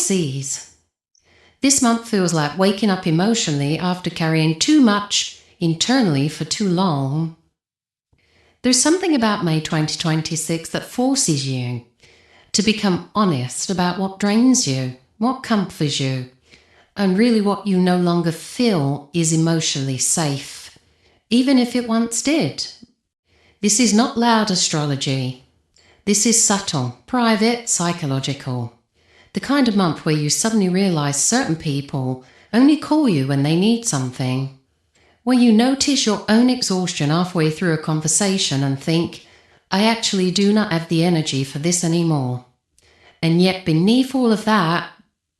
Pisces. This month feels like waking up emotionally after carrying too much internally for too long. There's something about May 2026 that forces you to become honest about what drains you, what comforts you, and really what you no longer feel is emotionally safe, even if it once did. This is not loud astrology. This is subtle, private, psychological. The kind of month where you suddenly realize certain people only call you when they need something. Where you notice your own exhaustion halfway through a conversation and think, I actually do not have the energy for this anymore. And yet beneath all of that,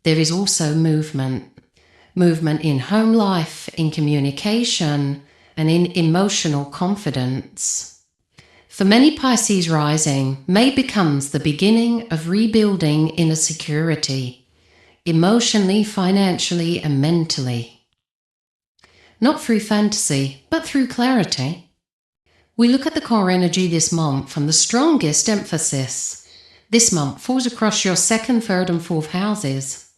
there is also movement. Movement in home life, in communication, and in emotional confidence. For many Pisces rising, May becomes the beginning of rebuilding inner security, emotionally, financially, and mentally. Not through fantasy, but through clarity. We look at the core energy this month, and the strongest emphasis this month falls across your 2nd, 3rd, and 4th houses.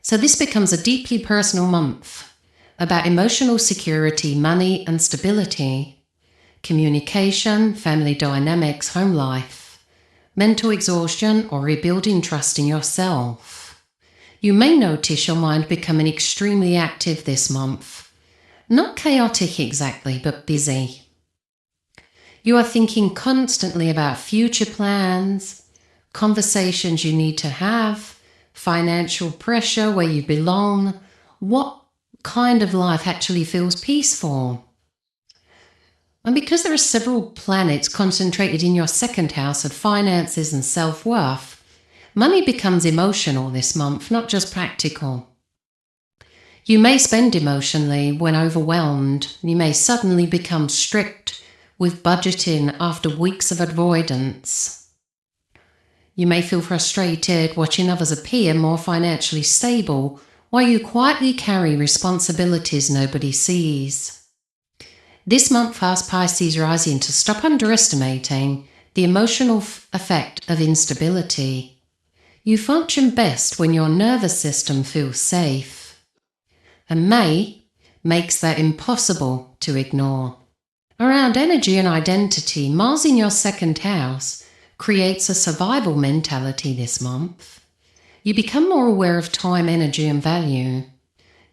So this becomes a deeply personal month about emotional security, money, and stability. Communication, family dynamics, home life, mental exhaustion, or rebuilding trust in yourself. You may notice your mind becoming extremely active this month. Not chaotic exactly, but busy. You are thinking constantly about future plans, conversations you need to have, financial pressure, where you belong, what kind of life actually feels peaceful. And because there are several planets concentrated in your 2nd house of finances and self-worth, money becomes emotional this month, not just practical. You may spend emotionally when overwhelmed. You may suddenly become strict with budgeting after weeks of avoidance. You may feel frustrated watching others appear more financially stable while you quietly carry responsibilities nobody sees. This month asks Pisces rising to stop underestimating the emotional effect of instability. You function best when your nervous system feels safe. And May makes that impossible to ignore. Around energy and identity, Mars in your 2nd house creates a survival mentality this month. You become more aware of time, energy, and value.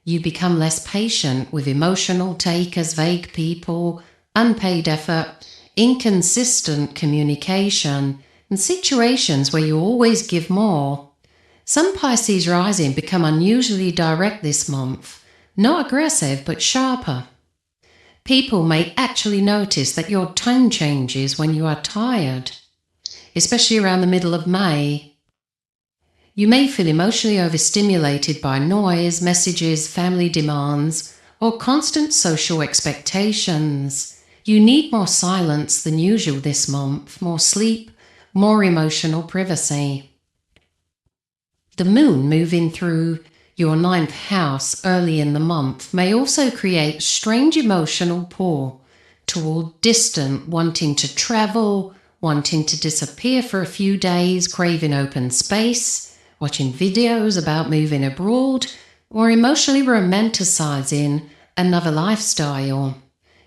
You become less patient with emotional takers, vague people, unpaid effort, inconsistent communication, and situations where you always give more. Some Pisces rising become unusually direct this month, not aggressive but sharper. People may actually notice that your tone changes when you are tired, especially around the middle of May. You may feel emotionally overstimulated by noise, messages, family demands, or constant social expectations. You need more silence than usual this month, more sleep, more emotional privacy. The moon moving through your 9th house early in the month may also create strange emotional pull toward distant, wanting to travel, wanting to disappear for a few days, craving open space, watching videos about moving abroad, or emotionally romanticizing another lifestyle.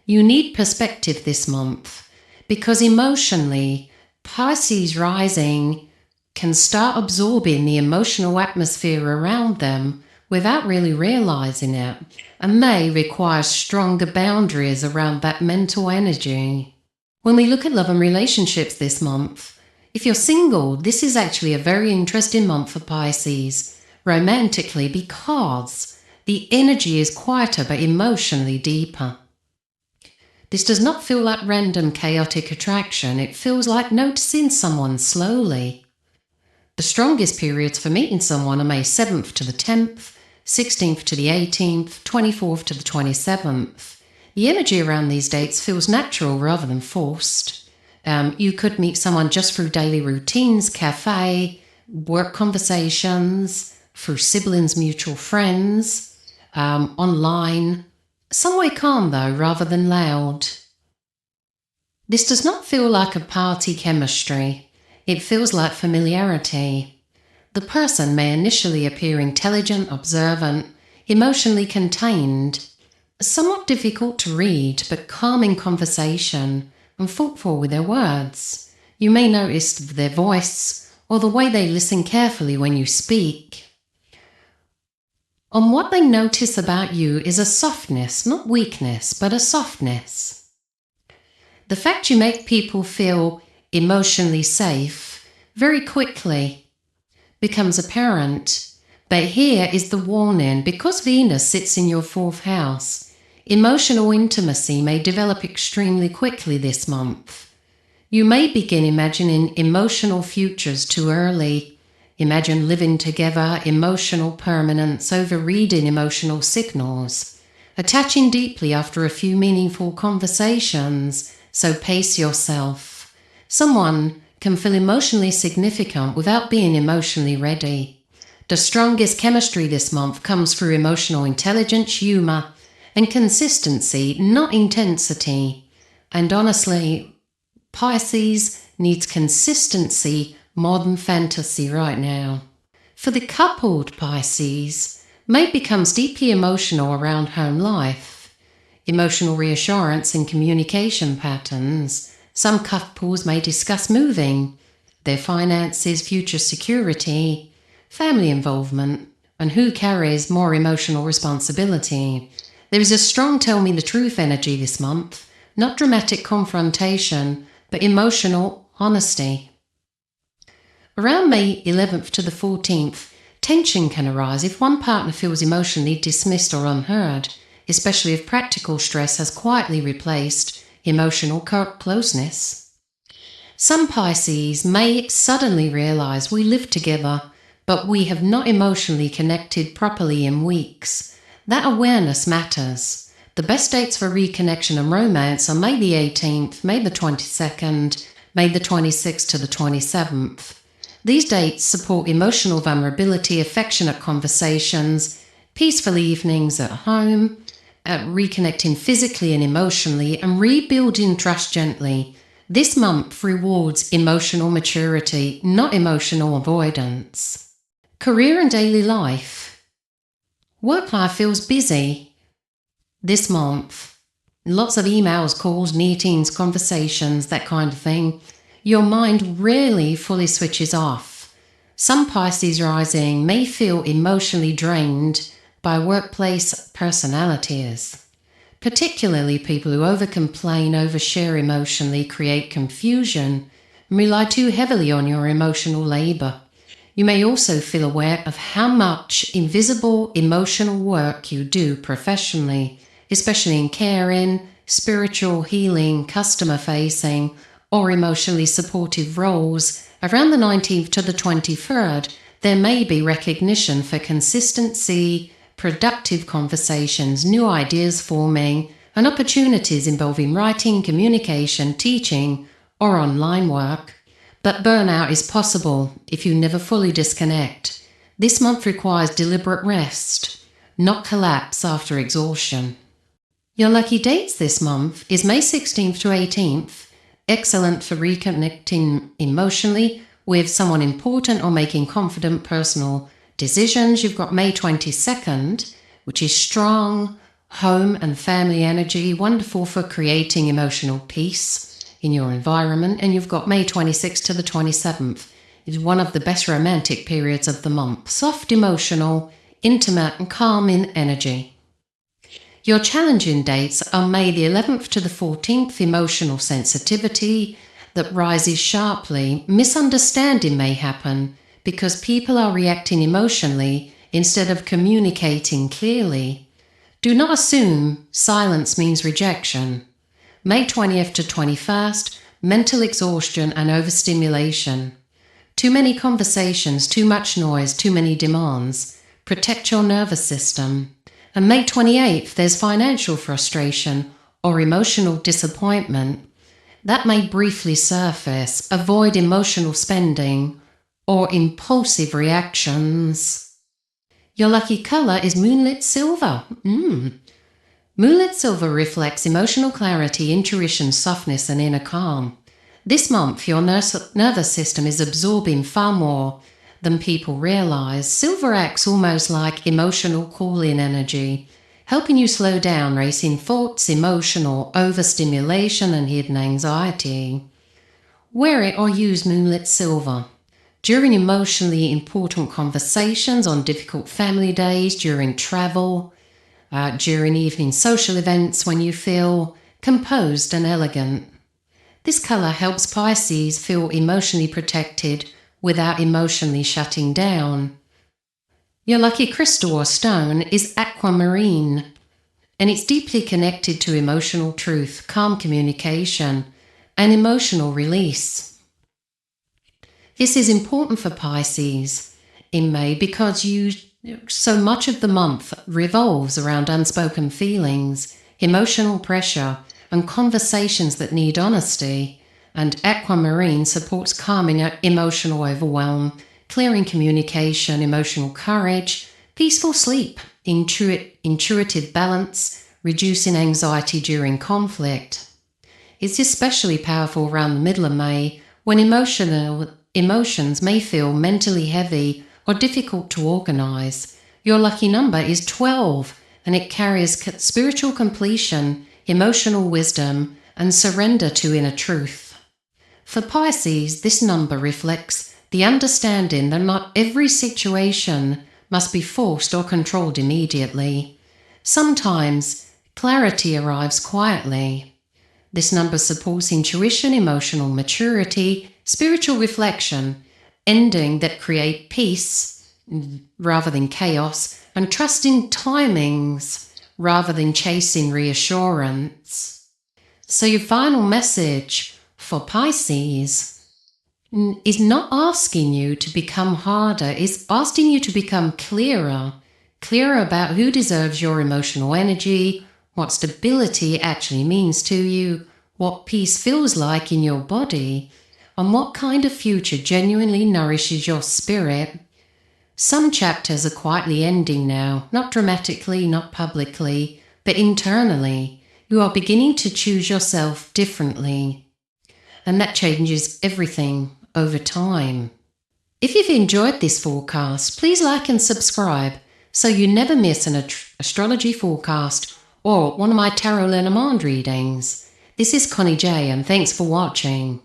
You need perspective this month, because emotionally, Pisces rising can start absorbing the emotional atmosphere around them without really realizing it, and may require stronger boundaries around that mental energy. When we look at love and relationships this month, if you're single, this is actually a very interesting month for Pisces, romantically, because the energy is quieter but emotionally deeper. This does not feel like random chaotic attraction, it feels like noticing someone slowly. The strongest periods for meeting someone are May 7th to the 10th, 16th to the 18th, 24th to the 27th. The energy around these dates feels natural rather than forced. You could meet someone just through daily routines, cafe, work conversations, through siblings, mutual friends, online. Some way calm though, rather than loud. This does not feel like a party chemistry. It feels like familiarity. The person may initially appear intelligent, observant, emotionally contained, somewhat difficult to read, but calm in conversation and thoughtful with their words. You may notice their voice or the way they listen carefully when you speak. And what they notice about you is a softness, not weakness, but a softness. The fact you make people feel emotionally safe very quickly becomes apparent. But here is the warning: because Venus sits in your 4th house, emotional intimacy may develop extremely quickly this month. You may begin imagining emotional futures too early. Imagine living together, emotional permanence, overreading emotional signals, attaching deeply after a few meaningful conversations, so pace yourself. Someone can feel emotionally significant without being emotionally ready. The strongest chemistry this month comes through emotional intelligence, humor, and consistency, not intensity. And honestly, Pisces needs consistency more than fantasy right now. For the coupled Pisces, May becomes deeply emotional around home life, emotional reassurance and communication patterns. Some couples may discuss moving, their finances, future security, family involvement, and who carries more emotional responsibility. There is a strong tell me the truth energy this month, not dramatic confrontation, but emotional honesty. Around May 11th to the 14th, tension can arise if one partner feels emotionally dismissed or unheard, especially if practical stress has quietly replaced emotional closeness. Some Pisces may suddenly realize we live together, but we have not emotionally connected properly in weeks. That awareness matters. The best dates for reconnection and romance are May the 18th, May the 22nd, May the 26th to the 27th. These dates support emotional vulnerability, affectionate conversations, peaceful evenings at home, reconnecting physically and emotionally, and rebuilding trust gently. This month rewards emotional maturity, not emotional avoidance. Career and daily life. Work life feels busy this month. Lots of emails, calls, meetings, conversations, that kind of thing. Your mind rarely fully switches off. Some Pisces rising may feel emotionally drained by workplace personalities, particularly people who overcomplain, overshare emotionally, create confusion, and rely too heavily on your emotional labor. You may also feel aware of how much invisible emotional work you do professionally, especially in caring, spiritual healing, customer-facing, or emotionally supportive roles. Around the 19th to the 23rd, there may be recognition for consistency, productive conversations, new ideas forming, and opportunities involving writing, communication, teaching, or online work. But burnout is possible if you never fully disconnect. This month requires deliberate rest, not collapse after exhaustion. Your lucky dates this month is May 16th to 18th, excellent for reconnecting emotionally with someone important or making confident personal decisions. You've got May 22nd, which is strong, home and family energy, wonderful for creating emotional peace in your environment. And you've got May 26th to the 27th. It's one of the best romantic periods of the month. Soft, emotional, intimate and calm in energy. Your challenging dates are May the 11th to the 14th, emotional sensitivity that rises sharply. Misunderstanding may happen because people are reacting emotionally instead of communicating clearly. Do not assume silence means rejection. May 20th to 21st, mental exhaustion and overstimulation. Too many conversations, too much noise, too many demands. Protect your nervous system. And May 28th, there's financial frustration or emotional disappointment. That may briefly surface. Avoid emotional spending or impulsive reactions. Your lucky color is moonlit silver. Moonlit silver reflects emotional clarity, intuition, softness, and inner calm. This month, your nervous system is absorbing far more than people realize. Silver acts almost like emotional call-in energy, helping you slow down racing thoughts, emotional overstimulation, and hidden anxiety. Wear it or use moonlit silver during emotionally important conversations, on difficult family days, during travel, during evening social events when you feel composed and elegant. This colour helps Pisces feel emotionally protected without emotionally shutting down. Your lucky crystal or stone is aquamarine, and it's deeply connected to emotional truth, calm communication, and emotional release. This is important for Pisces in May because so much of the month revolves around unspoken feelings, emotional pressure, and conversations that need honesty, and aquamarine supports calming emotional overwhelm, clearing communication, emotional courage, peaceful sleep, intuitive balance, reducing anxiety during conflict. It's especially powerful around the middle of May when emotions may feel mentally heavy or difficult to organize. Your lucky number is 12, and it carries spiritual completion, emotional wisdom, and surrender to inner truth. For Pisces, this number reflects the understanding that not every situation must be forced or controlled immediately. Sometimes clarity arrives quietly. This number supports intuition, emotional maturity, spiritual reflection, ending that create peace rather than chaos, and trust in timings rather than chasing reassurance. So your final message for Pisces is not asking you to become harder, it's asking you to become clearer about who deserves your emotional energy, what stability actually means to you, what peace feels like in your body, and what kind of future genuinely nourishes your spirit. Some chapters are quietly ending now, not dramatically, not publicly, but internally. You are beginning to choose yourself differently, and that changes everything over time. If you've enjoyed this forecast, please like and subscribe so you never miss an astrology forecast or one of my Tarot Lenormand readings. This is Connie Jay, and thanks for watching.